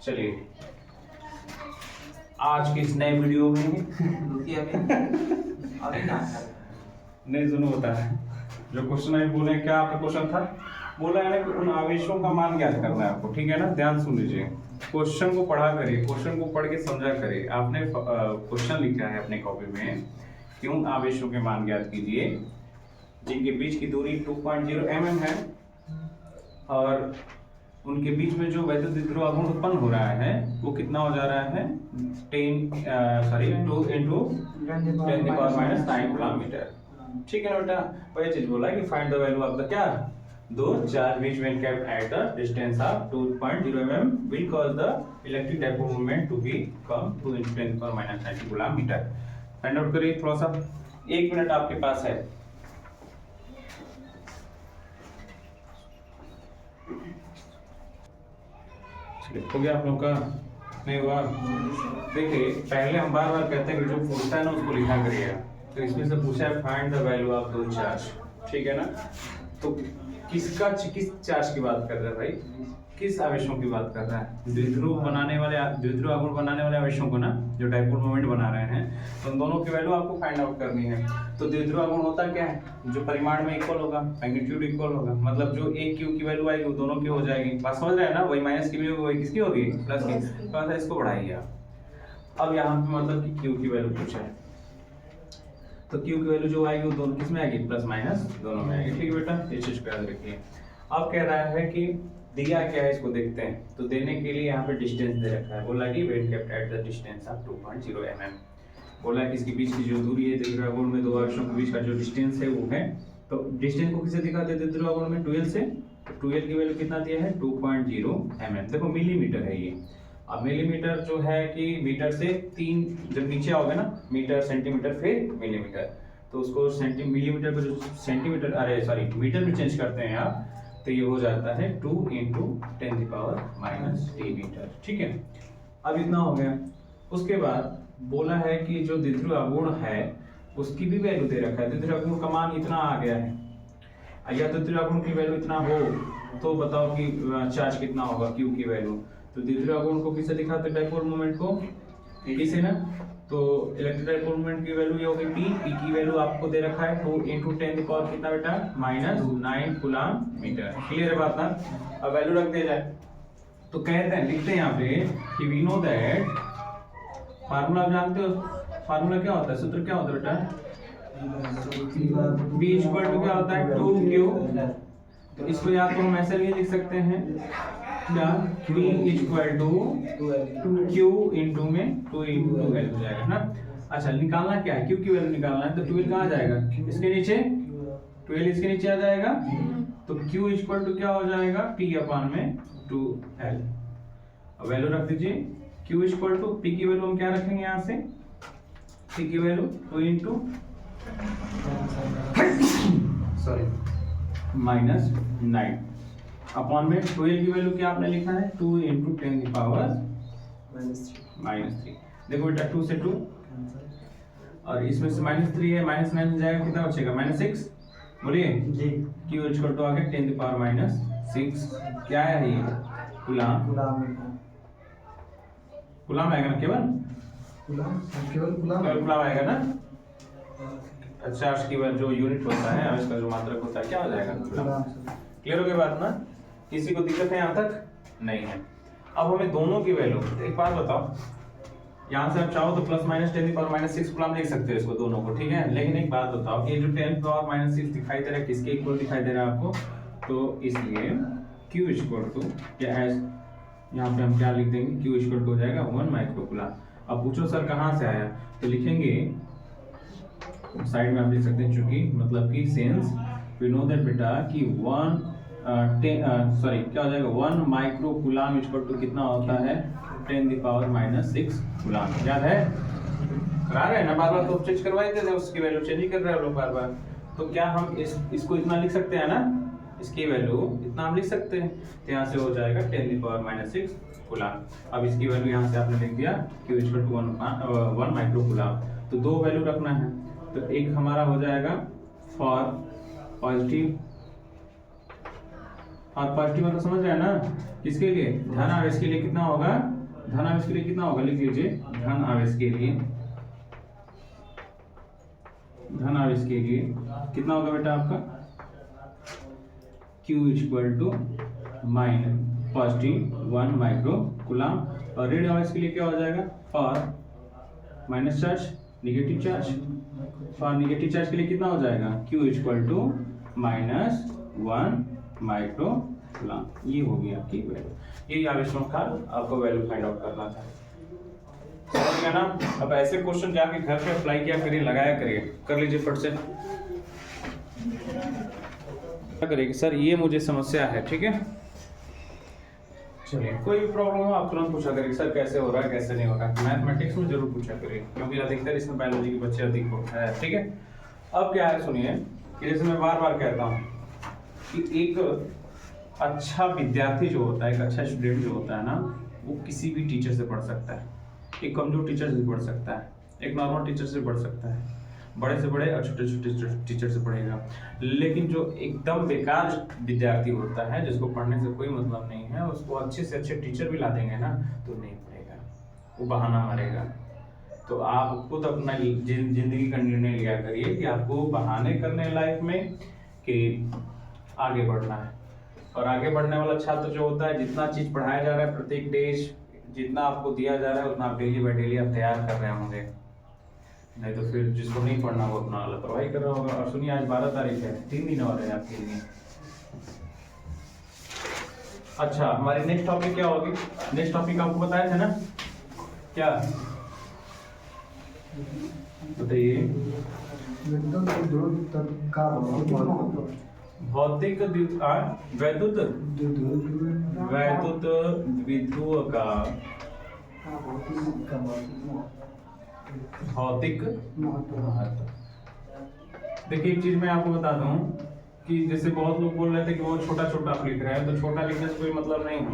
चलिए आज की इस नए वीडियो में नहीं सुनो होता है जो क्वेश्चन अभी बोले, क्या आपका क्वेश्चन था? बोला है ना कि उन आवेशों का मान ज्ञात करना है आपको, ठीक है ना? ध्यान सुन लीजिए, क्वेश्चन को पढ़ा करिए, क्वेश्चन को पढ़ के समझा करिए। आपने क्वेश्चन लिखा है अपने कॉपी में कि उन आवेशों के मान ज्ञात कीजिए जिनके बीच की दूरी 2.0 mm है और उनके बीच में जो वैद्युत विद्रोह आघूर्ण उत्पन्न हो रहा है वो कितना हो जा रहा है? 2 into 10⁻⁹ किलोमीटर। ठीक है ना बेटा? वही चीज बोला कि find the value of the क्या? दो charge which when kept at the distance of 2.0 mm will cause the electric dipole moment to be come 2 into 10⁻⁹ kilometre. Find out करिए थोड़ा सा, 1 मिनट आपके पास है। हो गया आप लोग का? नहीं हुआ? देखिए पहले हम बार बार कहते हैं कि जो पूछता है ना उसको लिखा करिएगा। तो इसमें से पूछा है फाइंड द वैल्यू ऑफ दो चार्ज, ठीक है ना? तो किस चार्ज की बात कर रहा है भाई? किस आवेशों की बात कर रहा है? द्विध्रुव बनाने वाले, द्विध्रुव आघूर्ण बनाने वाले आवेशों को ना, जो डाइपोल मोमेंट बना रहे हैं, तो उन दोनों की वैल्यू आपको फाइंड आउट करनी है। तो द्विध्रुव आघूर्ण होता क्या है? जो परिमाण में इक्वल होगा, मैग्नीट्यूड इक्वल होगा, मतलब जो a q की वैल्यू आएगी वो दोनों की हो जाएगी। बात समझ रहे हैं ना? वही माइनस की भी होगी, वही किसकी होगी? प्लस की। तो इसको बढ़ाइए आप। अब यहाँ पे मतलब कि q की वैल्यू पूछा है, तो q की वैल्यू जो आएगी वो दोनों किस में आएगी? प्लस माइनस दोनों में आएगी। ठीक है बेटा, इस चीज को याद रखिए। अब कह रहा है कि दिया क्या है, इसको देखते हैं। तो देने के लिए यहाँ पे डिस्टेंस दे रखा है, बोला कि weight kept at the distance of 2.0 mm। बोला कि इसके बीच की जो दूरी है द्विध्रुव आघूर्ण में दो आवेशों के बीच का जो डिस्टेंस है वो है, तो डिस्टेंस को किससे दिखाते हैं द्विध्रुव आघूर्ण में? 12 से। तो 12 की वैल्यू कितना दिया है? 2.0 mm। देखो मिलीमीटर है ये। अब मिलीमीटर जो है कि मीटर से 3 जब नीचे आओगे ना, मीटर सेंटीमीटर फिर मिलीमीटर, तो उसको मिलीमीटर को जो सेंटीमीटर, अरे सॉरी मीटर में चेंज करते हैं आप, तो ये हो जाता है 2 into 10⁻³ मीटर। ठीक है, अब इतना हो गया। उसके बाद बोला है कि जो द्विध्रुव आघूर्ण है उसकी भी वैल्यू दे रखा है। द्विध्रुव आघूर्ण का मान इतना आ गया है, या द्विध्रुव आघूर्ण की वैल्यू इतना हो तो बताओ कि चार्ज कितना होगा Q की वैल्यू। तो द्विध्रुव आघूर्ण को किससे दिखाते हैं? डाइपोल मोमेंट को P से ना। तो इलेक्ट्रिक डाइपोल मोमेंट की वैल्यू ये होगी P की वैल्यू आपको दे रखा है 2 into 10 कितना बेटा? -9 कूलम मीटर। क्लियर है बात ना? अब वैल्यू रख दिया जाए तो कहते हैं, लिखते हैं यहाँ पे कि वी नो दैट, फार्मूला आप जानते हो, फार्मूला क्या होता है, सूत्र क्या होता है बेटा? V इक्वल टू क्या होता है? 2Q। तो इसको या तो हम ऐसे भी लिख सकते हैं क्या? V equal to 2Q into में 2 into 2L हो जाएगा ना। अच्छा, निकालना क्या है? Q की वैल्यू निकालना है, तो 12 कहाँ जाएगा? इसके नीचे 12 इसके नीचे आ जाएगा, तो Q इक्वल टू क्या हो जाएगा? P अपॉन में 2L। अब वैल्यू रख दीजिए। Q इक्वल टू P की वैल्यू हम क्या रखेंगे यहाँ से? P की वैल्यू 2 into -9 अपॉन में 12 की वैल्यू क्या आपने लिखा है? 2 into 10⁻³ देखो बेटा 2 से 2 और इसमें से -3 है, -9 हो जाएगा, कितना बचेगा? -6। बोलिए जी। Q इक्वल टू आ गया 10⁻⁶। क्या है ये? कूलम। कूलम आएगा ना? केवल कूलम आएगा ना? चार्ज की जो यूनिट होता है, इसका जो मात्रक होता है, क्या हो जाएगा? कूलम। क्लियर हो गई बात ना? किसी को दिक्कत है यहाँ तक? नहीं है। अब हमें दोनों की वैल्यू, एक बात बताओ, यहाँ से आप चाहो तो +10⁻⁶ कूलम लिख सकते हो इसको दोनों को, ठीक है? लेकिन एक बात बताओ कि ये जो 10⁻⁶ दिखाई दे रहा है किसके इक्वल दिखाई दे रहा है आपको? तो इसलिए Q इक्वल टू क्या है, यहाँ पे हम क्या लिख देंगे? Q इक्वल टू हो जाएगा 1 माइक्रोकूलम। अब पूछो सर कहाँ से आया, तो लिखेंगे साइड में आप लिख सकते हैं, चूंकि मतलब कि सेंस वी नो दैट बेटा कि 1 माइक्रोकूलम इक्वल टू कितना होता है? 10⁻⁻6 कूलम। याद है? करा रहे हैं ना बार बार, तो चेंज करवाए थे, उसकी वैल्यू चेंज ही कर रहे हैं लोग बार बार। तो क्या हम इसको इतना लिख सकते हैं ना, इसकी वैल्यू इतना हम लिख सकते हैं, तो यहाँ से हो जाएगा 10⁻⁻6 कूलम। अब इसकी वैल्यू यहाँ से आपने लिख दिया Q इक्वल टू 1 माइक्रोकूलम। तो दो वैल्यू रखना है, तो एक हमारा हो जाएगा फॉर पॉजिटिव, और पॉजिटिव मतलब समझ रहे हैं ना? किसके लिए? धन आवेश के लिए कितना होगा? धन आवेश के लिए कितना होगा, लिख लीजिए, धन आवेश के लिए, धन आवेश के लिए कितना होगा बेटा आपका, Q equal to minus positive 1 micro coulomb. और ऋण आवेश के लिए क्या हो जाएगा, for minus charge negative charge, for negative charge के लिए कितना हो जाएगा, Q equal to minus 1 micro coulomb. ये होगी आपकी वैल्यू, यही आवेशों का आपको वैल्यू फाइंड आउट करना था, समझ गया ना। अब ऐसे क्वेश्चन जाके घर पे अप्लाई किया करिए, लगाया करिए, कर लीजिए फट से। क्या करेगी सर, ये मुझे समस्या है, ठीक है, चलिए कोई भी प्रॉब्लम हो आप तुरंत पूछा करिए, सर कैसे हो रहा है कैसे नहीं हो रहा है, मैथमेटिक्स में जरूर पूछा करिए, क्योंकि अधिकतर इसमें बायोलॉजी के बच्चे अधिक होते हैं, ठीक है। अब क्या है सुनिए, कि जैसे मैं बार बार कहता हूँ कि एक अच्छा विद्यार्थी जो होता है, एक अच्छा स्टूडेंट जो होता है ना, वो किसी भी टीचर से पढ़ सकता है, एक कमजोर टीचर से पढ़ सकता है, एक नॉर्मल टीचर से पढ़ सकता है, बड़े से बड़े और छोटे छोटे टीचर से पढ़ेगा। लेकिन जो एकदम बेकार विद्यार्थी होता है, जिसको पढ़ने से कोई मतलब नहीं है, उसको अच्छे से अच्छे टीचर भी ला देंगे ना तो नहीं पढ़ेगा, वो बहाना मारेगा। तो आप खुद अपना जिंदगी का निर्णय लिया करिए कि आपको बहाने करने लाइफ में कि आगे बढ़ना है। और आगे बढ़ने वाला छात्र जो होता है, जितना चीज पढ़ाया जा रहा है प्रत्येक डेज, जितना आपको दिया जा रहा है उतना आप डेली बाय डेली आप तैयार कर रहे होंगे, नहीं तो फिर जिसको नहीं पढ़ना वो अपना लापरवाही कर रहा होगा। और सुनिए आज 12 तारीख है, 3 दिन और है आपके लिए। अच्छा, हमारी नेक्स्ट टॉपिक क्या होगी, नेक्स्ट टॉपिक आपको बताया था ना, क्या बताइए, भौतिक वैद्युत द्विध्रुव का भौतिक महत्व। देखिए एक चीज मैं आपको बता दूं कि जैसे बहुत लोग बोल रहे थे कि बहुत छोटा छोटा आप लिख रहे हैं, तो छोटा लिखने से कोई मतलब नहीं है।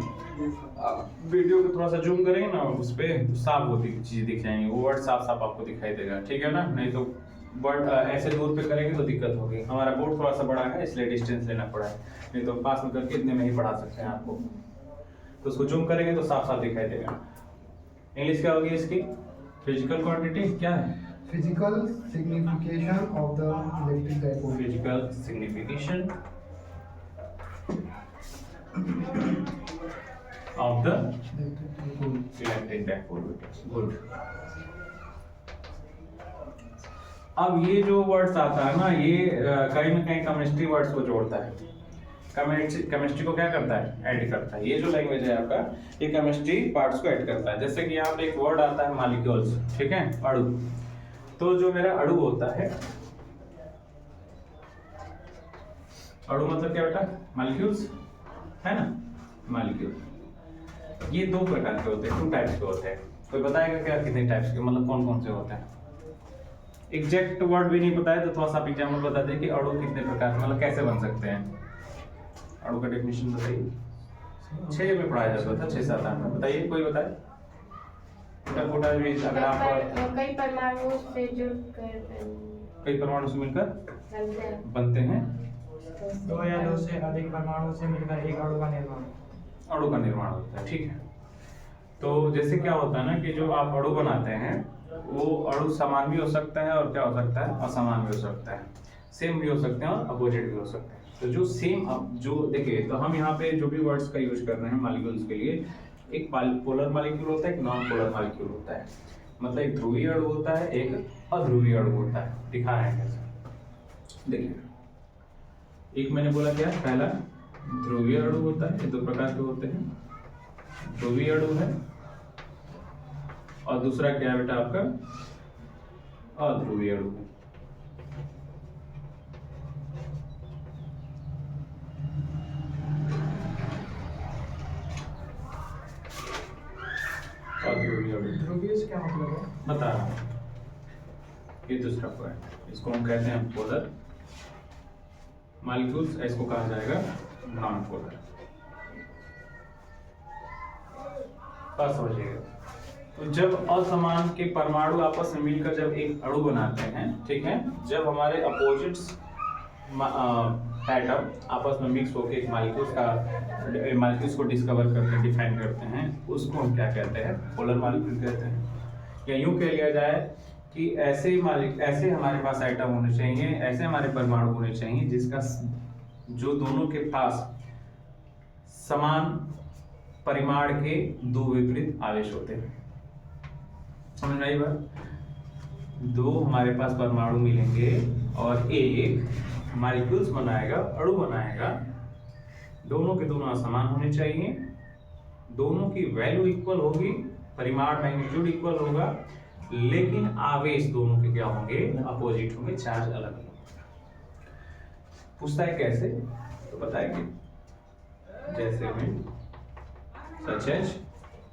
आप वीडियो को थोड़ा सा जूम करेंगे ना उस पर, तो साफ वो चीजें दिख जाएंगी, वो वर्ड साफ साफ आपको दिखाई देगा, ठीक है ना। नहीं तो वर्ड ऐसे दूर पे करेंगे तो दिक्कत होगी। हमारा बोर्ड थोड़ा सा बड़ा है इसलिए डिस्टेंस लेना पड़ा है, नहीं तो पास में करके इतने में ही पढ़ा सकते हैं आपको। तो उसको जूम करेंगे तो साफ साफ दिखाई देगा। इंग्लिश क्या होगी इसकी, फिजिकल क्वांटिटी क्या है, Physical signification of the electric dipole. Physical signification of the electric dipole. Good. अब ये जो वर्ड्स आता है ना, ये कहीं ना कहीं केमिस्ट्री वर्ड्स को जोड़ता है, केमिस्ट्री को क्या करता है, ऐड करता है। ये जो लैंग्वेज है आपका, ये केमिस्ट्री पार्ट्स को ऐड करता है। जैसे कि यहाँ पे एक वर्ड आता है मॉलिक्यूल्स, ठीक है, अणु। तो जो मेरा अणु होता है, अणु मतलब क्या बेटा, मॉलिक्यूल्स है ना, मॉलिक्यूल। ये 2 प्रकार के होते हैं, 2 टाइप्स के होते हैं। कोई बताएगा क्या कितने टाइप्स के, मतलब कौन कौन से होते हैं। एग्जैक्ट वर्ड भी नहीं पता है तो थोड़ा सा एग्जाम्पल बता दें कि अणु कितने प्रकार के, मतलब कैसे बन सकते हैं। अणु का डेफिनेशन बताइए, 6 में पढ़ाया जाता था, 6-7 8 में। बताइए कोई बताए, छोटा भी अगर आप कई परमाणुओं से जुड़कर, कई परमाणु से मिलकर बनते हैं, 2 या 2 से अधिक परमाणु से मिलकर एक अणु का निर्माण, अणु का निर्माण होता है, ठीक है। तो जैसे क्या होता है ना कि जो आप अणु बनाते हैं वो अणु समान भी हो सकता है और क्या हो सकता है, असमान भी हो सकता है, सेम भी हो सकते हैं और अपोजिट भी हो सकते हैं। तो जो सेम, अब जो देखिए, तो हम यहाँ पे जो भी वर्ड्स का यूज कर रहे हैं मॉलिक्यूल्स के लिए, एक पोलर मॉलिक्यूल होता है, एक नॉन पोलर मॉलिक्यूल होता है। मतलब एक ध्रुवीय अणु होता है, एक अध्रुवीय अणु होता है। दिखा रहे हैं कैसे, देखिए एक मैंने बोला क्या, पहला ध्रुवीय अणु होता है, ये 2 प्रकार के होते हैं, ध्रुवीय अणु है, और दूसरा क्या है बेटा आपका, अध्रुवीय अणु है। ध्रुवीय से क्या मतलब है, बता रहा हूँ, ये दूसरा पॉइंट, इसको हम कहते हैं पोलर मॉलिक्यूल्स, इसको कहा जाएगा नॉन पोलर। बात समझिएगा। तो जब असमान के परमाणु आपस में मिलकर जब एक अणु बनाते हैं, ठीक है, जब हमारे अपोजिट्स एटम आपस में मिक्स होकर एक मालिक्यूल्स को डिस्कवर करते हैं, डिफाइन करते हैं, उसको हम क्या कहते हैं, पोलर मालिक्यूल कहते हैं। या यूं कह लिया जाए कि ऐसे हमारे पास आइटम होने चाहिए, ऐसे हमारे परमाणु होने चाहिए जिसका जो दोनों के पास समान परिमाण के दो विपरीत आवेश होते हैं। समझ में आई बात? दो हमारे पास परमाणु मिलेंगे और एक मॉलिक्यूल्स बनाएगा, अणु बनाएगा, दोनों के दोनों समान होने चाहिए, दोनों की वैल्यू इक्वल होगी, परिमाण मैग्नीट्यूड इक्वल होगा, लेकिन आवेश दोनों के क्या होंगे, अपोजिट होंगे, चार्ज अलग अलग। पूछता है कैसे, तो बताएंगे। जैसे में सच एच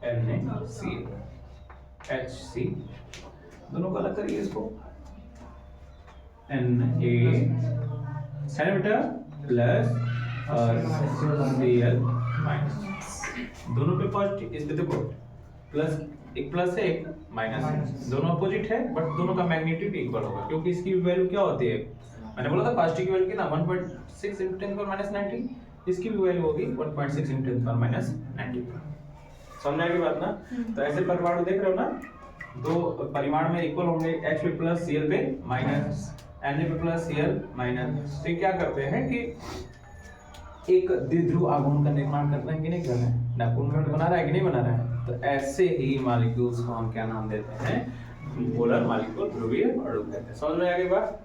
NaCl HC, दोनों को अलग करिए इसको, Na है बेटा प्लस और Cl माइनस, दोनों पे पॉजिटिव, इस पे देखो प्लस, एक प्लस है एक माइनस, दोनों अपोजिट है बट दोनों का मैग्नीट्यूड इक्वल होगा, क्योंकि इसकी वैल्यू क्या होती है, मैंने बोला था पॉजिटिव की वैल्यू कितना 1.6 × 10⁻90, इसकी भी वैल्यू होगी 1.6 × 10⁻90। समझ आई बात ना? तो ऐसे परमाणु देख रहे हो ना, दो परिमाण में इक्वल होंगे, H पे प्लस Cl पे माइनस, Na पे प्लस Cl माइनस। तो क्या करते हैं कि एक द्विध्रुव आघूर्ण का निर्माण करते हैं कि नहीं कर रहे हैं, नापुंसक बना रहा है कि नहीं बना रहा है। तो ऐसे ही मॉलिक्यूल्स को हम क्या नाम देते हैं, पोलर मॉलिक्यूल, ध्रुवीय अणु कहते हैं। समझ में आ गई बात?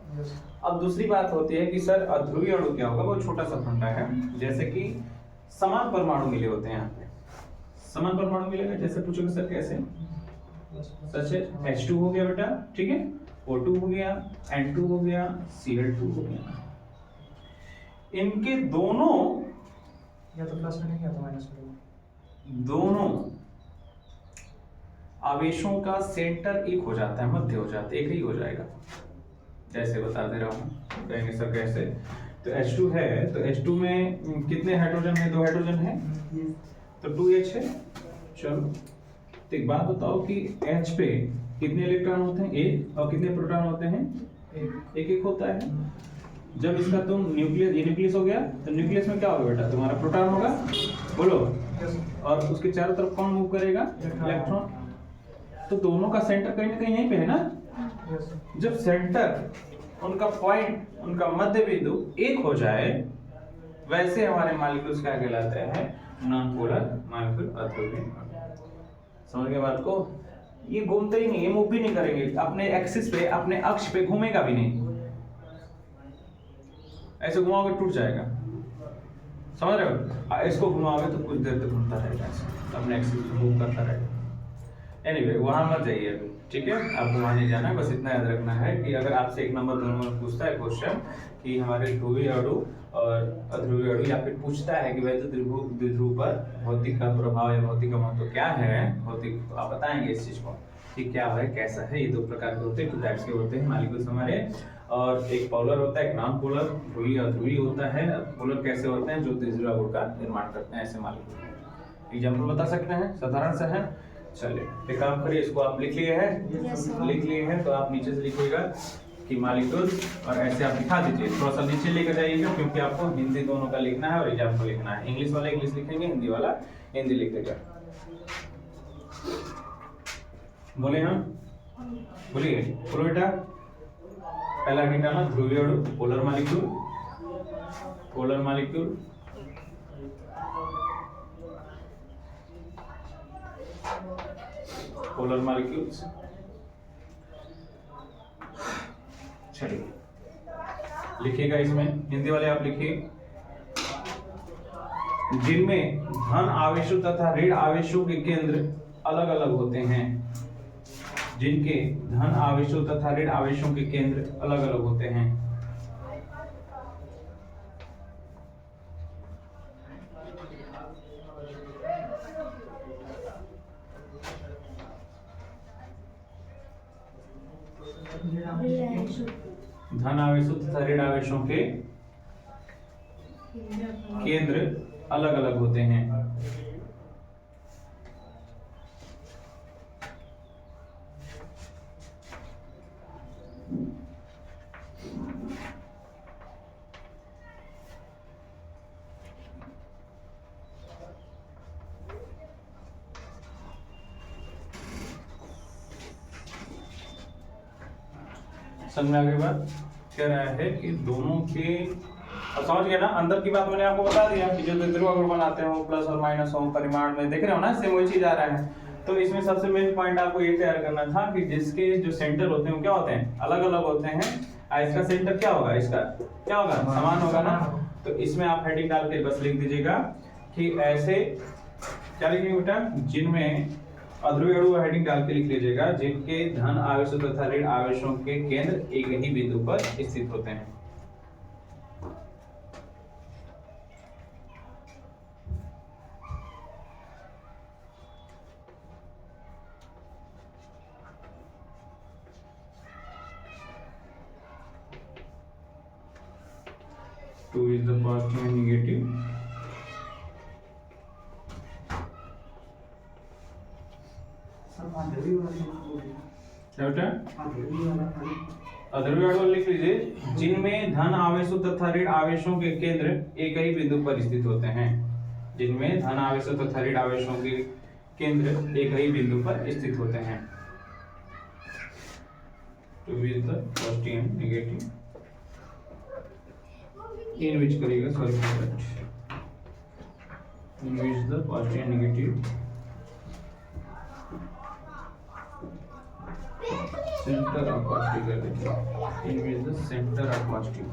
अब दूसरी बात होती है कि सर अध्रुवीय अणु क्या होगा, वो छोटा सा फंडा है, जैसे कि समान परमाणु मिले होते हैं यहाँ पे, समान परमाणु मिलेगा, जैसे पूछोगे सर कैसे, सच है H2 हो गया बेटा, ठीक है, O2 हो गया, N2 हो गया, Cl2 हो गया, इनके दोनों या तो प्लस में या तो माइनस में, दोनों आवेशों का सेंटर एक हो जाता है, मध्य हो जाता है, एक ही हो जाएगा। जैसे बता दे रहा हूँ, कहेंगे सर कैसे, तो H2 है, तो H2 में कितने हाइड्रोजन है, 2 हाइड्रोजन है, तो 2H है। चलो तो एक बात बताओ कि H पे कितने इलेक्ट्रॉन होते हैं, एक, और कितने प्रोटॉन होते हैं, एक एक होता है। जब इसका तुम न्यूक्लियस, ये न्यूक्लियस हो गया, तो न्यूक्लियस में क्या होगा बेटा, तुम्हारा प्रोटॉन होगा, बोलो, और उसके चारों तरफ कौन मूव करेगा, इलेक्ट्रॉन। तो दोनों का सेंटर कहीं ना कहीं यहीं पे है ना। जब सेंटर, उनका पॉइंट, उनका मध्य बिंदु एक हो जाए, वैसे हमारे मॉलिक्यूल्स क्या कहलाते हैं, नॉन पोलर मॉलिक्यूल, अध्रुवीय। समझ गए बात को? ये घूमते ही नहीं, ये मूव भी नहीं करेंगे अपने एक्सिस पे, अपने अक्ष पे घूमेगा भी नहीं, ऐसे घुमाओगे टूट जाएगा। समझ रहे हो? इसको घुमाओगे तो कुछ देर तक घूमता रहेगा, अपने एक्सिस पे मूव करता रहेगा। एनीवे वहां मत जाइए अभी, ठीक है, आपको वहां नहीं जाना है। बस इतना याद रखना है कि अगर आपसे 1 नंबर 2 नंबर पूछता है क्वेश्चन कि हमारे ध्रुवीय अणु और अध्रुवीय अणु, या फिर पूछता है कि वैसे द्विध्रुव पर भौतिक का प्रभाव या भौतिक का महत्व क्या है, भौतिक, तो आप बताएंगे इस चीज को कि क्या है, कैसा है। ये 2 प्रकार के होते हैं, 2 टाइप्स के होते हैं मॉलिक्यूल्स हमारे, और एक पोलर होता है, एक नॉन पोलर, ध्रुवीय अध्रुवीय होता है। पोलर कैसे होते हैं, जो द्विध्रुव अणु का निर्माण करते हैं, ऐसे मॉलिक्यूल। एग्जांपल बता सकते हैं, साधारण सा है। चलिए एक काम करिए, इसको आप लिख लिए हैं, लिख लिए हैं, तो आप नीचे से लिखिएगा कि मॉलिक्यूल्स, और ऐसे आप दिखा दीजिए, थोड़ा सा नीचे लेकर जाइएगा, क्योंकि आपको हिंदी दोनों का लिखना है और एग्जाम्पल लिखना है। इंग्लिश वाला इंग्लिश लिखेंगे, हिंदी वाला हिंदी लिखेगा। बोले हाँ, बोलिए, बोलो बेटा। पहला क्या डालना, ध्रुवीय अणु, polar molecule, polar molecule, polar molecules. चलिए लिखिएगा, इसमें हिंदी वाले आप लिखिए, जिनमें धन आवेशों तथा ऋण आवेशों के केंद्र अलग अलग होते हैं, जिनके धन आवेशों तथा ऋण आवेशों के केंद्र अलग अलग होते हैं। धन आवेशों तथा ऋण आवेशों के केंद्र अलग अलग होते हैं। समझ में आ गई बात? कह रहा है कि दोनों के, अब समझ गया ना? अंदर की बात मैंने आपको बता दिया कि जो द्विध्रुव अगर बनाते हैं वो प्लस और माइनस हो परिमाण में, देख रहे हो ना, सेम वही चीज आ रहा है। तो इसमें सबसे मेन पॉइंट आपको ये तैयार करना था कि जिसके जो सेंटर होते हैं वो क्या होते हैं, अलग अलग होते हैं। इसका सेंटर क्या होगा, इसका क्या होगा, समान होगा ना। तो इसमें आप हेडिंग डाल के बस लिख दीजिएगा कि ऐसे, क्या लिखेंगे बेटा, जिनमें अध्रुवीय अणु हेडिंग डाल के लिख लीजिएगा, जिनके धन आवेशों तथा ऋण आवेशों के केंद्र एक ही बिंदु पर स्थित होते हैं। Two is the positive and negative. क्या बेटा? अध्रुवीय अणु लिख लीजिए, जिनमें धन आवेशों तथा ऋण आवेशों के केंद्र एक ही बिंदु पर स्थित होते हैं। जिनमें धन आवेशों तथा ऋण आवेशों के केंद्र एक ही बिंदु पर स्थित होते हैं। Two is the positive and negative. In which करेगा, sorry for that, in which the positive and negative center of positive कर देंगे, in which the center of positive,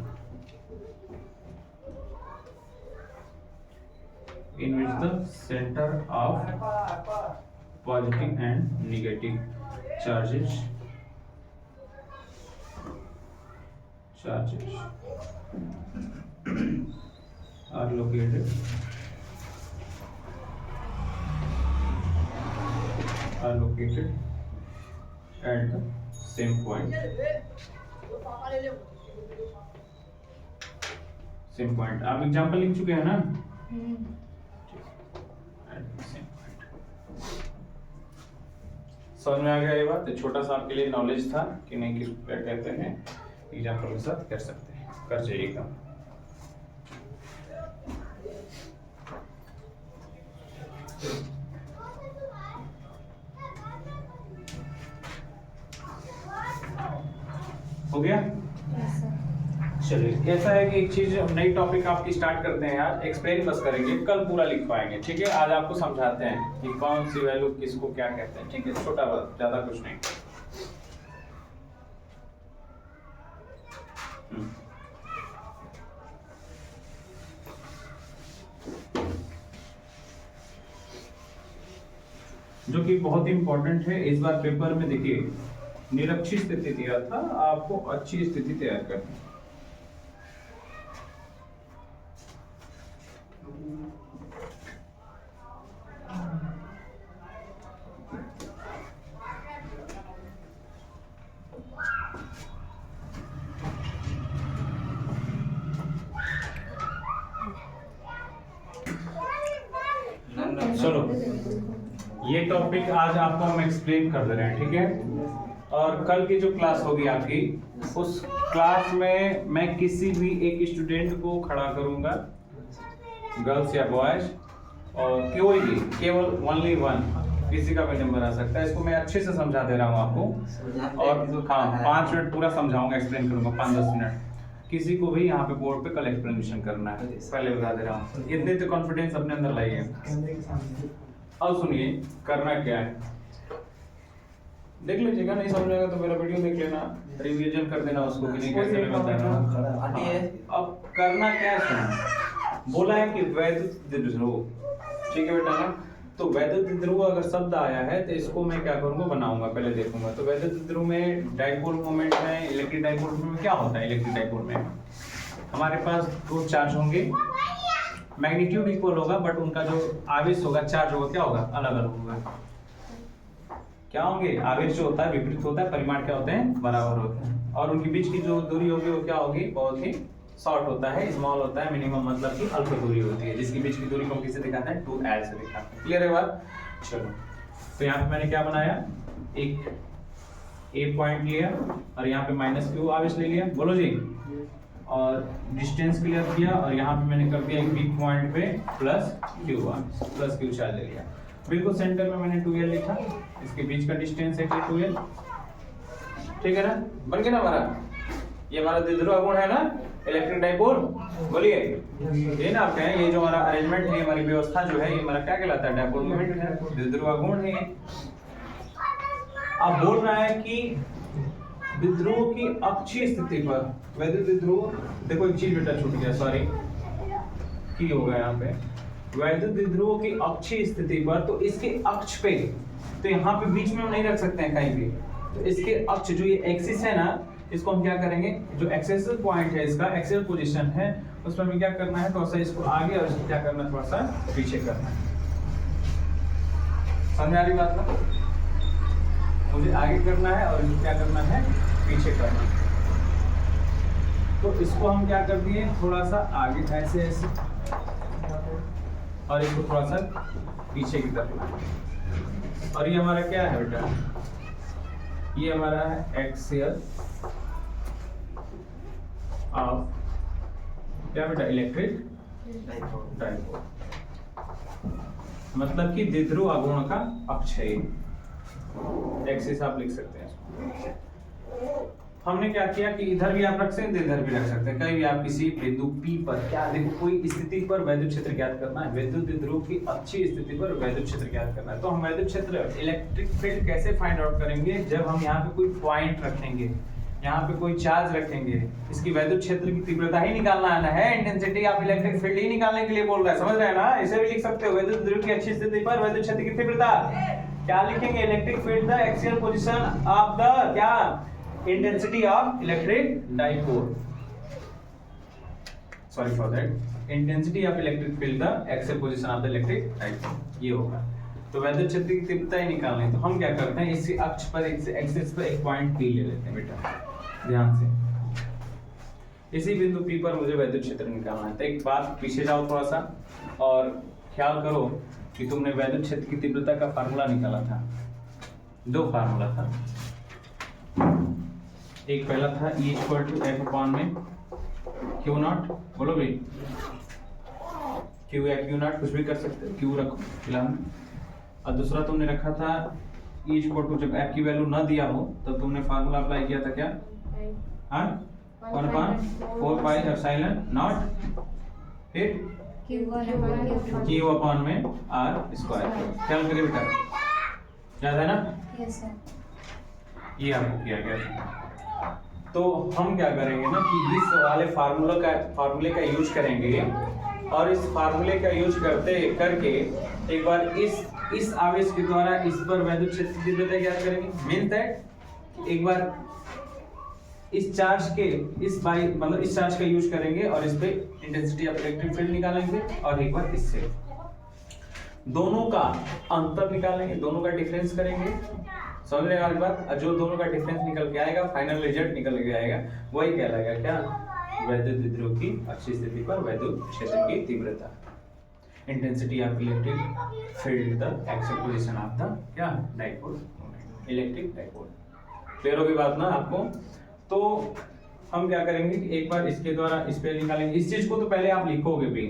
in which the center of positive and negative charges are located at the same point. आप example लिख चुके हैं ना? At the same point. समझ में आ गया ये बात? छोटा सा आपके लिए नॉलेज था कि नहीं, किस क्या कहते हैं, एग्जाम्पल के साथ कर सकते हैं, कर जाइए एकदम। हो गया? चलिए, ऐसा है कि एक चीज नई टॉपिक आपकी स्टार्ट करते हैं यार, एक्सप्लेन बस करेंगे, कल पूरा लिख पाएंगे, ठीक है? आज आपको समझाते हैं कि कौन सी वैल्यू किसको क्या कहते हैं, ठीक है? छोटा बात, ज्यादा कुछ नहीं। जो कि बहुत इंपॉर्टेंट है, इस बार पेपर में देखिए निरक्षी स्थिति दिया था, आपको अच्छी स्थिति तैयार करनी। चलो, ये टॉपिक आज आपको हम एक्सप्लेन कर दे रहे हैं, ठीक है? और कल की जो क्लास होगी आपकी, उस क्लास में मैं किसी भी एक स्टूडेंट को खड़ा करूंगा, गर्ल्स या बॉयज, और कोई भी, केवल ओनली वन, किसी का भी नंबर आ सकता है। इसको मैं अच्छे से समझा दे रहा हूँ आपको, और हाँ 5 मिनट पूरा समझाऊंगा, एक्सप्लेन करूंगा 5-10 मिनट। किसी को भी यहाँ पे बोर्ड पे कल एक्सप्लेनेशन करना है, पहले बता दे रहा हूँ। इतने तो कॉन्फिडेंस अपने अंदर लाइए। अब सुनिए करना क्या है, देख लीजिएगा, नहीं समझेगा तो मेरा वीडियो देख लेना, रिवीजन कर देना उसको कि नहीं कैसे मैं बता रहा हूँ। अब करना क्या है, सुनो, बोला है कि वैद्युत द्विध्रुव, ठीक है बेटा ना? तो वैद्युत द्विध्रुव अगर शब्द आया है तो इसको मैं क्या करूंगा, बनाऊंगा, पहले देखूंगा। तो वैद्युत द्विध्रुव में डाइपोल मोमेंट में, इलेक्ट्रिक डाइपोल में क्या होता है? इलेक्ट्रिक डाइपोल में हमारे पास 2 चार्ज होंगे, मैग्नीट्यूड इक्वल होगा, बट उनका जो आवेश होगा, चार्ज होगा, क्या होगा, अलग अलग होगा। क्या होंगे? आवेश जो होता है विपरीत होता है, परिमाण क्या होते हैं, बराबर होते हैं, और उनके बीच की जो दूरी होगी वो क्या होगी, बहुत ही शॉर्ट होता है, स्मॉल होता है, मिनिमम मतलब कि अल्प दूरी होती है, जिसके बीच की दूरी को किससे दिखाते हैं, 2l से दिखाते हैं। क्लियर है बात? चलो, तो यहाँ पे मैंने क्या बनाया, एक A पॉइंट लिया और यहाँ पे -q आवेश ले लिया, बोलो जी, और डिस्टेंस क्लियर किया, और यहाँ पे मैंने कर दिया एक B पॉइंट पे +q चार्ज ले लिया। बिल्कुल सेंटर में मैंने 2l लिखा, इसके बीच का डिस्टेंस है 2l, ठीक है ना? बन गया ना हमारा? ये हमारा द्विध्रुव आघूर्ण है ना, इलेक्ट्रिक डाइपोल, बोलिए ये ना आप कहें, ये जो हमारा अरेंजमेंट है, हमारी व्यवस्था जो है, ये हमारा क्या कहलाता है, डाइपोल मोमेंट है, द्विध्रुव आघूर्ण है। अब बोल रहा है कि द्विध्रुव की अक्षीय स्थिति पर, वैद्युत द्विध्रुव, देखो एक चीज बेटा छूट गया, सॉरी की होगा यहाँ पे, वैद्युत द्विध्रुव की अक्षीय स्थिति पर, तो इसके अक्ष पे, तो यहाँ पे बीच में हम नहीं रख सकते हैं कहीं भी, तो इसके अक्ष जो ये एक्सिस है ना, इसको हम क्या करेंगे, जो एक्सेसियल पॉइंट है इसका, एक्सियल पोजीशन है, उस पर हमें क्या करना है, थोड़ा सा इसको आगे और इसको क्या करना है, थोड़ा सा पीछे करना है। समझ आ रही बात ना, मुझे आगे करना है और इसको क्या करना है, पीछे करना है। तो इसको हम क्या कर दिए, थोड़ा सा आगे ऐसे ऐसे, और इसको थोड़ा सा पीछे की तरफ। और ये हमारा क्या है बेटा, ये हमारा है एक्सियल ऑफ क्या बेटा, इलेक्ट्रिक डाइपोल, मतलब कि द्विध्रुव आघूर्ण का अक्ष है, एक्सिस आप लिख सकते हैं इसको। हमने क्या किया कि इधर भी आप रख सकते हैं, इधर भी रख सकते हैं, कहीं भी आप किसी बिंदु P पर क्या, देखो कोई स्थिति पर वैद्युत क्षेत्र ज्ञात करना है, वैद्युत द्विध्रुव की अच्छी स्थिति पर वैद्युत क्षेत्र ज्ञात करना है। तो हम वैद्युत क्षेत्र, इलेक्ट्रिक फील्ड कैसे फाइंड आउट करेंगे, जब हम यहाँ पे कोई पॉइंट रखेंगे, यहाँ पे कोई चार्ज रखेंगे, इसकी वैद्युत क्षेत्र की तीव्रता ही निकालना है, इंटेंसिटी ऑफ इलेक्ट्रिक फील्ड ही निकालने के लिए बोल रहा है, समझ रहे हैं ना। इसे भी लिख सकते हो, वैद्युत द्विध्रुव की अच्छी स्थिति पर वैद्युत क्षेत्र की तीव्रता, क्या लिखेंगे, electric field the axial position of the क्या, intensity of electric dipole, sorry for that, intensity of electric field the axial position of the electric dipole, ये होगा। तो वैद्युत क्षेत्र की तीव्रता ही निकालनी है, तो हम क्या करते हैं, इसी अक्ष पर, एक्सिस पर एक पॉइंट P ले लेते हैं बेटा, ध्यान से। इसी बिंदु P पर मुझे वैद्युत क्षेत्र निकालना है। तो एक बात पीछे जाओ थोड़ा सा और ख्याल करो कि तुमने वैद्युत क्षेत्र की तीव्रता का फार्मूला निकाला था, दो फार्मूला था, एक पहला था E इक्वल टू F अपान में Q नॉट, बोलो भाई, Q या Q नॉट कुछ भी कर सकते हो, Q रखो फिलहाल। और दूसरा तुमने रखा था E इक्वल टू, जब F की वैल्यू ना दिया हो तब तुमने फार्मूला अप्लाई किया था क्या, हाँ, 1 अपान 4 पाई एप्सिलॉन नॉट, फिर Q अपान में R स्क्वायर। ख्याल करिए बेटा, याद है ना, यस सर, ये आपको किया गया था। तो हम क्या करेंगे ना कि इस वाले फार्मूले का यूज करेंगे, और इस फार्मूले का यूज करके एक बार इस आवेश के द्वारा इस पर वैद्युत क्षेत्र की तीव्रता ज्ञात करेंगे। मीन दैट एक बार इस चार्ज के मतलब इस चार्ज का यूज करेंगे और इस पे इंटेंसिटी ऑफ इलेक्ट्रिक फील्ड निकालेंगे, और एक बार इससे दोनों का अंतर निकालेंगे, दोनों का डिफरेंस करेंगे, समझ रहे हैं आज बात। जो दोनों का डिफरेंस निकल के आएगा, फाइनल रिजल्ट निकल के आएगा, वही कहलाएगा क्या, वैद्युत द्विध्रुव की अच्छी स्थिति पर वैद्युत क्षेत्र की तीव्रता, intensity of electric field the axial position of the क्या, डाइपोल, इलेक्ट्रिक डाइपोल। क्लियर होगी बात ना आपको। तो हम क्या करेंगे कि एक बार इसके द्वारा इस पे निकालेंगे, इस चीज को तो पहले आप लिखोगे भी।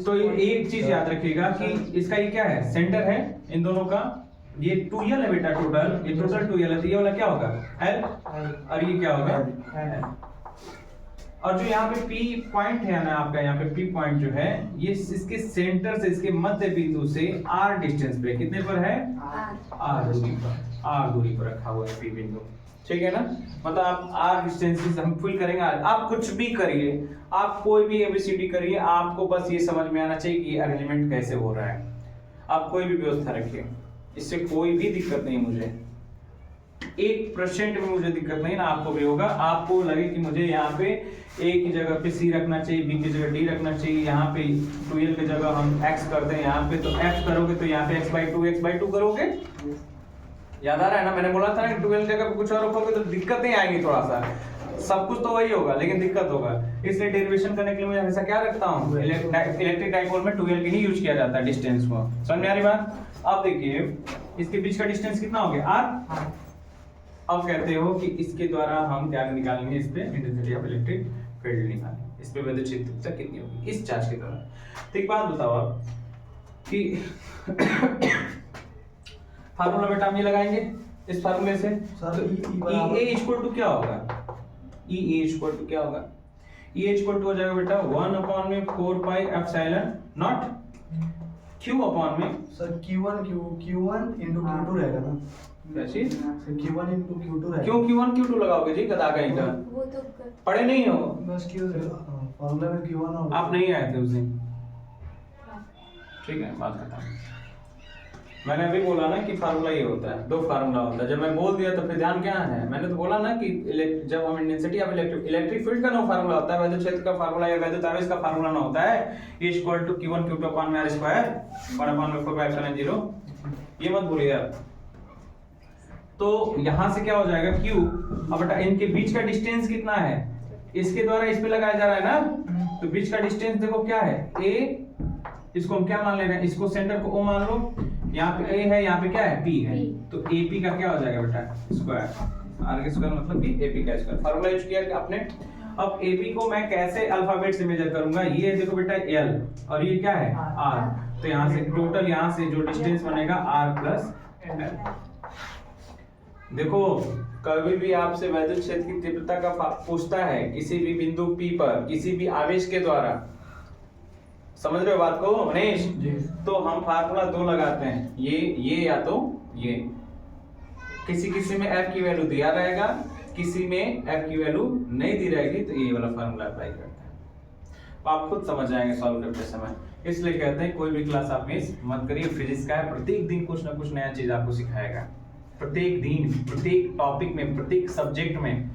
तो एक चीज याद रखिएगा कि इसका ये क्या है, सेंटर है इन दोनों का, ये 2l है बेटा, टोटल ये टोटल 2l है, तो ये वाला क्या होगा l, और ये क्या होगा l। और जो यहाँ पे P पॉइंट है ना आपका, यहाँ पे P पॉइंट जो है, ये इसके सेंटर से, इसके मध्य बिंदु से r डिस्टेंस पे, कितने पर है, r दूरी पर रखा हुआ है P बिंदु, ठीक है ना। मतलब आप r डिस्टेंस हम फुल करेंगे, आप कुछ भी करिए, आप कोई भी ABCD करिए, आपको बस ये समझ में आना चाहिए कि अरेंजमेंट कैसे हो रहा है। आप कोई भी व्यवस्था रखिए, इससे कोई भी दिक्कत नहीं, मुझे 1% भी मुझे दिक्कत नहीं ना, आपको भी होगा। आपको लगे कि मुझे यहाँ पे A की जगह पे C रखना चाहिए, B की जगह D रखना चाहिए, यहाँ पे 2l की जगह हम x कर दें यहाँ पे, तो f करोगे तो यहाँ पे x/2 करोगे, याद आ रहा है ना, मैंने बोला था ना 2l जगह पे कुछ और रखोगे तो दिक्कत नहीं आएगी, थोड़ा सा सब कुछ तो वही होगा लेकिन दिक्कत होगा। इसलिए डेरिवेशन करने के लिए मैं हमेशा क्या रखता हूँ, इलेक्ट्रिक डाइपोल में 2l की ही यूज किया जाता है डिस्टेंस को, समझ में आ रही बात। अब देखिए इसके बीच का डिस्टेंस कितना हो गया, r। अब कहते हो कि इसके द्वारा हम क्या निकालेंगे, इस पे इंटेंसिटी ऑफ इलेक्ट्रिक फील्ड निकालेंगे, इस पे वैद्युत क्षेत्र कितनी होगी इस चार्ज के द्वारा। तो एक बात बताओ आप कि फार्मूला बेटा हम ये लगाएंगे इस फार्मूले से, तो E A इक्वल टू क्या होगा, ई इक्वल टू क्या होगा, ई इक्वल टू हो जाएगा बेटा 1/4 pi epsilon not Q upon में सर Q1 into Q2 रहेगा ना, क्या चीज, सर Q1 into Q2 रहेगा। क्यों Q1 Q2 लगाओगे जी, गधा कहीं का, वो तो पढ़े नहीं हो बस क्यों फॉर्मूला में Q1 और आप, नहीं आए थे उस दिन, ठीक है बात खत्म। मैंने अभी बोला ना कि फार्मूला ये होता है, दो फार्मूला होता है, जब मैं बोल दिया तो फिर ध्यान क्या है, मैंने तो बोला ना कि जब हम इंटेंसिटी ऑफ इलेक्ट्रिक फील्ड का नो फार्मूला होता है, वैद्युत क्षेत्र का फार्मूला या वैद्युत आवेश का फार्मूला ना होता है, E equal to Q1 Q2 upon में R स्क्वायर 1/4 पाई एप्सिलॉन 0, ये मत भूलिए आप। तो यहां से क्या हो जाएगा Q, अब बेटा इनके बीच का डिस्टेंस कितना है, इसके द्वारा इस पे लगाया जा रहा है ना, तो बीच का डिस्टेंस देखो क्या है A, इसको हम क्या मान ले रहे हैं, इसको सेंटर को O मान लो, यहाँ पे A है, यहाँ पे क्या है P है, तो AP का क्या हो जाएगा बेटा स्क्वायर, R का स्क्वायर मतलब कि AP का स्क्वायर, फार्मूला यूज किया कि आपने। अब AP को मैं कैसे अल्फाबेट से मेजर करूंगा, ये देखो बेटा L और ये क्या है R, तो यहाँ से टोटल यहाँ से जो डिस्टेंस बनेगा R प्लस L। देखो कभी भी आपसे वैद्युत क्षेत्र की तीव्रता का पूछता है किसी भी बिंदु P पर किसी भी आवेश के द्वारा, समझ रहे हो बात को मनीष, तो हम फार्मूला दो लगाते हैं, ये या तो ये, किसी में F की वैल्यू दिया रहेगा, किसी में F की वैल्यू नहीं दी रहेगी, तो ये वाला फार्मूला अप्लाई करते हैं, तो आप खुद समझ जाएंगे सॉल्व करते समय। इसलिए कहते हैं कोई भी क्लास आप मिस मत करिए, फिजिक्स का है, प्रत्येक दिन कुछ ना कुछ नया चीज आपको सिखाएगा, प्रत्येक दिन, प्रत्येक टॉपिक में, प्रत्येक सब्जेक्ट में,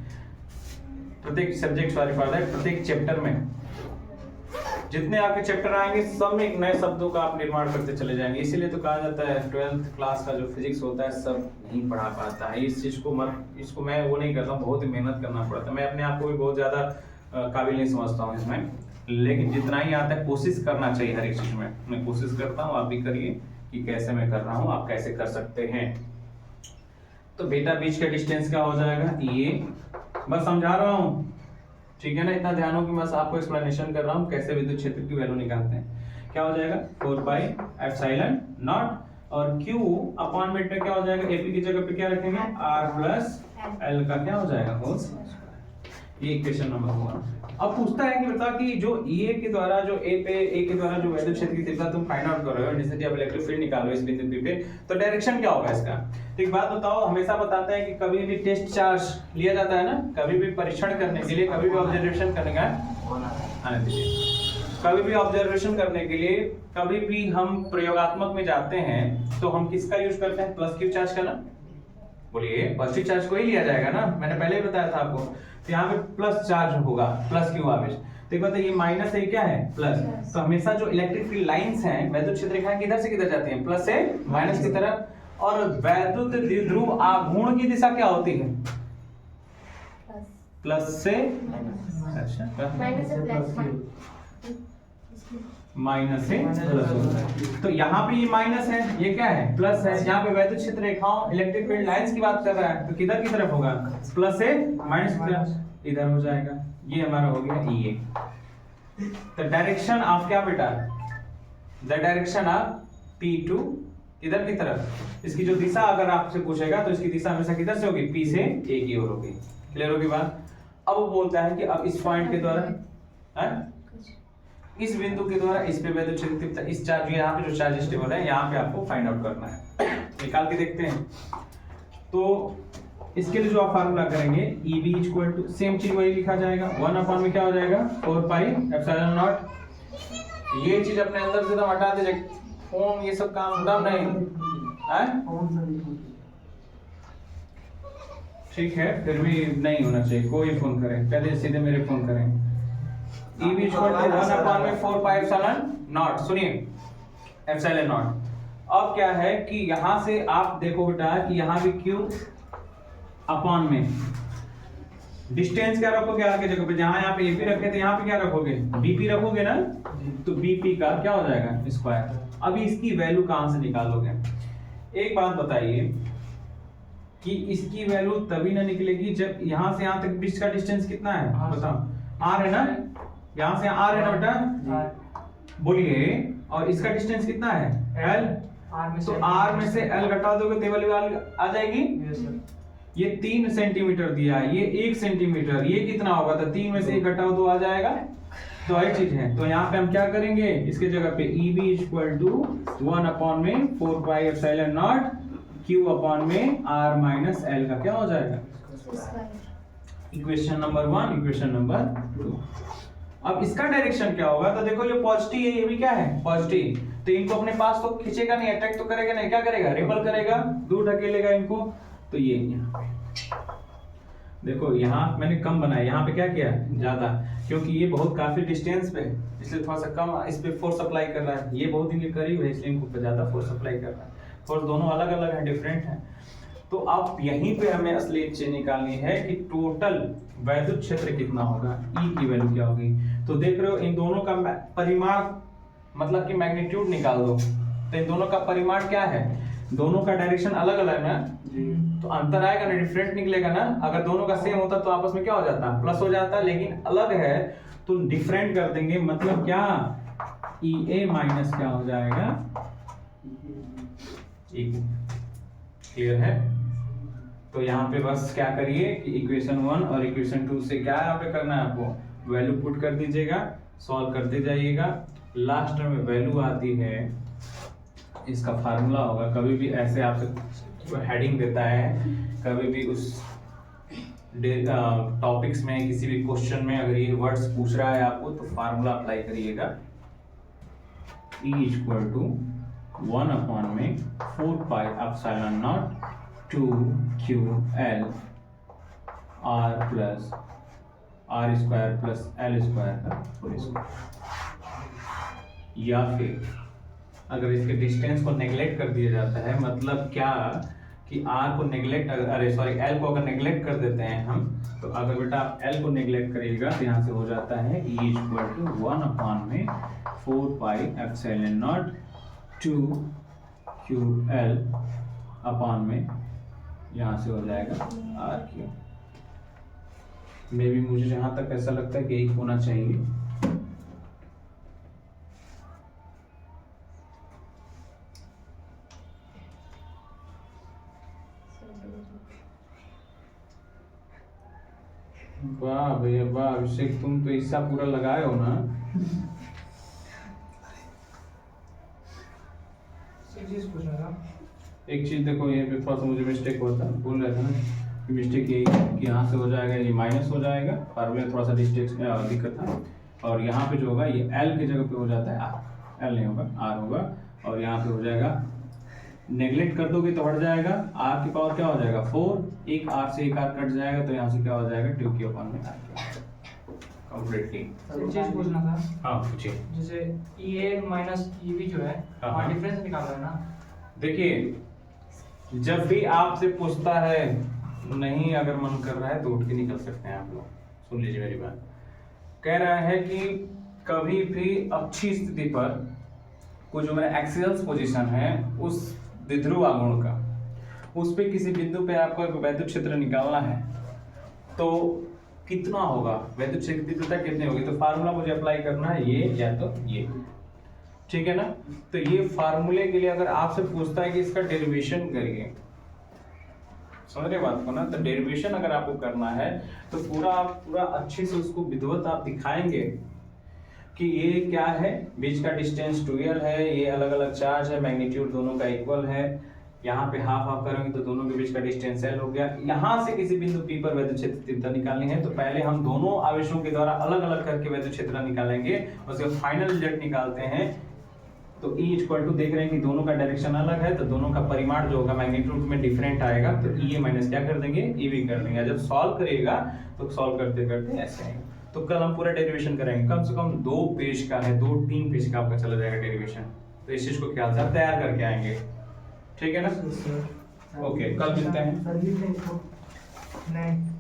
प्रत्येक चैप्टर में, जितने आपके चैप्टर आएंगे सब में एक नए शब्दों का आप निर्माण करते चले जाएंगे। इसीलिए तो कहा जाता है 12th क्लास का जो फिजिक्स होता है सब नहीं पढ़ा पाता है, इस चीज को इसको मैं वो नहीं करता हूँ, बहुत ही मेहनत करना पड़ता है, मैं अपने आप को भी बहुत ज्यादा काबिल नहीं समझता हूँ इसमें, लेकिन जितना ही आता है कोशिश करना चाहिए हर एक चीज में, मैं कोशिश करता हूँ, आप भी करिए कि कैसे मैं कर रहा हूँ आप कैसे कर सकते हैं। तो बेटा बीच का डिस्टेंस क्या हो जाएगा, ये बस समझा रहा हूँ, ठीक है ना, इतना ध्यान हो कि बस आपको एक्सप्लेनेशन कर रहा हूँ कैसे विद्युत क्षेत्र की वैल्यू निकालते हैं। क्या हो जाएगा 4 पाई एप्सिलॉन नॉट, और Q अपॉन में क्या हो जाएगा, AP की जगह पे क्या रखेंगे R प्लस L का क्या हो जाएगा होल स्क्वायर, ये इक्वेशन नंबर 1। अब पूछता है कि बता कि जो A के द्वारा जो A के द्वारा जो वैद्युत क्षेत्र की तीव्रता तुम फाइंड आउट कर रहे हो, इंटेंसिटी ऑफ इलेक्ट्रिक फील्ड निकालो इस बिंदु P पे, तो डायरेक्शन क्या होगा इसका। तो एक बात बताओ, हमेशा बताते हैं कि कभी भी टेस्ट चार्ज लिया जाता है ना, कभी भी परीक्षण करने के लिए, कभी भी ऑब्जर्वेशन करने का आने दीजिए, कभी भी ऑब्जर्वेशन करने के लिए, कभी भी हम प्रयोगात्मक में जाते हैं तो हम किसका यूज करते हैं, प्लस क्यू चार्ज का ना, बोलिए पॉजिटिव चार्ज को ही लिया जाएगा ना, मैंने पहले ही बताया था आपको, तो यहाँ पे प्लस चार्ज होगा, प्लस क्यू आवेश, तो एक बात ये माइनस है क्या है प्लस, तो हमेशा जो इलेक्ट्रिक फील्ड लाइंस हैं वैद्युत क्षेत्र रेखाएं किधर से किधर जाती हैं, प्लस से माइनस की तरफ, और वैद्युत द्विध्रुव आघूर्ण की दिशा क्या होती है, प्लस से, अच्छा माइनस से प्लस, माइनस से प्लस होता है, तो यहाँ पे ये माइनस है, ये क्या है प्लस है, यहाँ पे वैद्युत क्षेत्र रेखाओं इलेक्ट्रिक फील्ड लाइंस की बात कर रहा है, तो किधर की तरफ होगा, प्लस से माइनस की तरफ, इधर हो जाएगा, ये हमारा हो गया ये। तो डायरेक्शन ऑफ क्या बेटा, द डायरेक्शन ऑफ P2 इधर की तरफ, इसकी जो दिशा अगर आपसे पूछेगा तो इसकी दिशा हमेशा किधर से होगी, P से A की ओर होगी, क्लियर होगी बात। अब वो बोलता है कि अब इस पॉइंट के द्वारा है? इस बिंदु के द्वारा इस पे वैद्युत क्षेत्र तीव्रता, इस चार्ज यहाँ पे जो चार्ज स्टेबल है यहाँ पे आपको फाइंड आउट करना है, निकाल के देखते हैं। तो इसके लिए जो आप फार्मूला करेंगे EB इक्वल टू सेम चीज वही लिखा जाएगा, 1 अपॉन में क्या हो जाएगा 4 पाई एप्सिलॉन नॉट, ये चीज अपने अंदर से एकदम हटा दीजिए, फोन ये सब काम एकदम नहीं है, ठीक है, फिर भी नहीं होना चाहिए, कोई फोन करें पहले सीधे मेरे फोन करें। EB इक्वल टू 1 अपॉन में 4 पाई एप्सिलॉन नॉट, सुनिए एप्सिलॉन नॉट। अब क्या है कि यहां से आप देखो बेटा कि यहां भी Q अपॉन में डिस्टेंस क्या रखोगे आर के जगह पे, जहां यहाँ पे AP रखे थे यहाँ पे क्या रखोगे BP रखोगे ना, तो BP का क्या हो जाएगा स्क्वायर। अभी इसकी वैल्यू कहां से निकालोगे, एक बात बताइए कि इसकी वैल्यू तभी ना निकलेगी जब यहां से यहां तक बीच का डिस्टेंस कितना है बताओ, R है ना, यहां से R है ना बेटा, बोलिए, और इसका डिस्टेंस कितना है L, तो R में से L घटा दोगे तो वैल्यू आ जाएगी, ये 3 सेंटीमीटर दिया है, ये 1 सेंटीमीटर, ये कितना होगा? तो 3 में से 1 घटाओ तो आ जाएगा। तो वही चीज है, तो यहाँ पे हम क्या करेंगे, इसके जगह पे EB इक्वल टू 1 अपॉन में 4 pi epsilon not Q upon में R माइनस L का क्या हो जाएगा? Equation number 1, equation number 2। अब इसका डायरेक्शन क्या होगा? तो देखो ये पॉजिटिव है, ये भी क्या है? पॉजिटिव। तो इनको अपने पास तो खींचेगा नहीं, अटैक तो करेगा नहीं, क्या करेगा? रिपल करेगा, दूर ढकेलेगा इनको। तो ये यहाँ पे देखो, यहाँ मैंने कम बनाया, यहाँ पे क्या किया? ज्यादा, क्योंकि ये बहुत काफी डिस्टेंस पे, इसलिए थोड़ा सा कम इस पे फोर्स अप्लाई कर रहा है। ये बहुत इनके करीब है, इसलिए इनको ज्यादा फोर्स अप्लाई कर रहा है। फोर्स दोनों अलग अलग है, डिफरेंट है। तो अब यहीं पे हमें असली चीज निकालनी है कि टोटल वैद्युत क्षेत्र कितना होगा, E की वैल्यू क्या होगी। तो देख रहे हो इन दोनों का परिमाण, मतलब कि मैग्नीट्यूड निकाल दो। तो इन दोनों का परिमाण क्या है? दोनों का डायरेक्शन अलग अलग है ना, तो अंतर आएगा ना, डिफरेंट निकलेगा ना। अगर दोनों का सेम होता तो आपस में क्या हो जाता? प्लस हो जाता। लेकिन अलग है तो डिफरेंट कर देंगे, मतलब क्या? EA माइनस क्या हो जाएगा? क्लियर है? तो यहाँ पे बस क्या करिए कि इक्वेशन 1 और इक्वेशन 2 से क्या यहाँ पे करना है आपको? वैल्यू पुट कर दीजिएगा, सॉल्व करते जाइएगा। लास्ट में वैल्यू आती है, इसका फार्मूला होगा। कभी भी ऐसे आपसे हेडिंग देता है, कभी भी उस टॉपिक्स में किसी भी क्वेश्चन में अगर ये वर्ड्स पूछ रहा है आपको, तो फार्मूला अप्लाई करिएगा। E इक्वल टू 1 अपॉन में 4 pi epsilon not 2QL R plus R square plus L square का होल स्क्वायर। या फिर अगर इसके डिस्टेंस को नेग्लेक्ट कर दिया जाता है, मतलब क्या कि R को नेग्लेक्ट, अरे सॉरी L को अगर नेग्लेक्ट कर देते हैं हम, तो अगर बेटा आप L को नेग्लेक्ट करिएगा तो यहाँ से हो जाता है E इक्वल टू 1 अपॉन में 4 pi epsilon not 2QL upon में यहाँ से हो जाएगा R3। मे भी मुझे जहाँ तक ऐसा लगता है कि यही होना चाहिए। वाह भैया वाह, अभिषेक तुम तो हिस्सा पूरा लगाए हो ना। एक चीज देखो, ये पे थोड़ा सा मुझे मिस्टेक होता है, भूल रहा था ना कि मिस्टेक यही है कि यहाँ से हो जाएगा ये माइनस हो जाएगा, फार्मूले में थोड़ा सा दिक्कत था। और यहाँ पे जो होगा ये L की जगह पे हो जाता है R, L नहीं होगा R होगा। और यहाँ पे हो जाएगा, नेग्लेक्ट कर दोगे तो हट जाएगा, R की पावर क्या हो जाएगा 4, एक R से एक R कट जाएगा, तो यहाँ से क्या हो जाएगा 2 की अपॉन में R कंप्लीटली। एक चीज पूछना था। हाँ पूछिए। जैसे EA माइनस EB जो है, हाँ, वहाँ डिफरेंस निकालना है ना। देखिए, जब भी आपसे पूछता है, नहीं अगर मन कर रहा है तो उठ के निकल सकते हैं आप लोग। सुन लीजिए मेरी बात। कह रहा है कि कभी भी अच्छी स्थिति पर कोई जो मेरा एक्सियल पोजीशन है उस द्विध्रुव आघूर्ण का, उस पे किसी बिंदु पे आपको एक वैद्युत क्षेत्र निकालना है, तो कितना होगा वैद्युत क्षेत्र की तीव्रता कितनी होगी? तो फार्मूला मुझे अप्लाई करना है ये या तो ये, ठीक है ना। तो ये फार्मूले के लिए अगर आपसे पूछता है कि इसका डेरिवेशन करिए, समझ रहे बात को ना, तो डेरिवेशन अगर आपको करना है तो पूरा अच्छे से उसको विधिवत आप दिखाएंगे कि ये क्या है, बीच का डिस्टेंस 2L है, ये अलग अलग चार्ज है, मैग्नीट्यूड दोनों का इक्वल है, यहाँ पे हाफ हाफ करेंगे तो दोनों के बीच का डिस्टेंस L हो गया। यहाँ से किसी बिंदु P पर वैद्युत क्षेत्र तीव्रता निकालनी है, तो पहले हम दोनों आवेशों के द्वारा अलग अलग करके वैद्युत क्षेत्र निकालेंगे, उसके फाइनल रिजल्ट निकालते हैं। तो E इक्वल टू देख रहे हैं कि दोनों का डायरेक्शन अलग है, तो दोनों का परिमाण जो होगा मैग्नीट्यूड में डिफरेंट आएगा, तो EA माइनस क्या कर देंगे, EB कर देंगे। जब सॉल्व करिएगा तो सॉल्व करते करते ऐसे आएगा। तो कल हम पूरा डेरिवेशन करेंगे, कम से कम 2 पेज का है, 2-3 पेज का आपका चला जाएगा डेरिवेशन। तो इस चीज को ख्याल से आप तैयार करके आएंगे, ठीक है ना। ओके, कल मिलते हैं। नहीं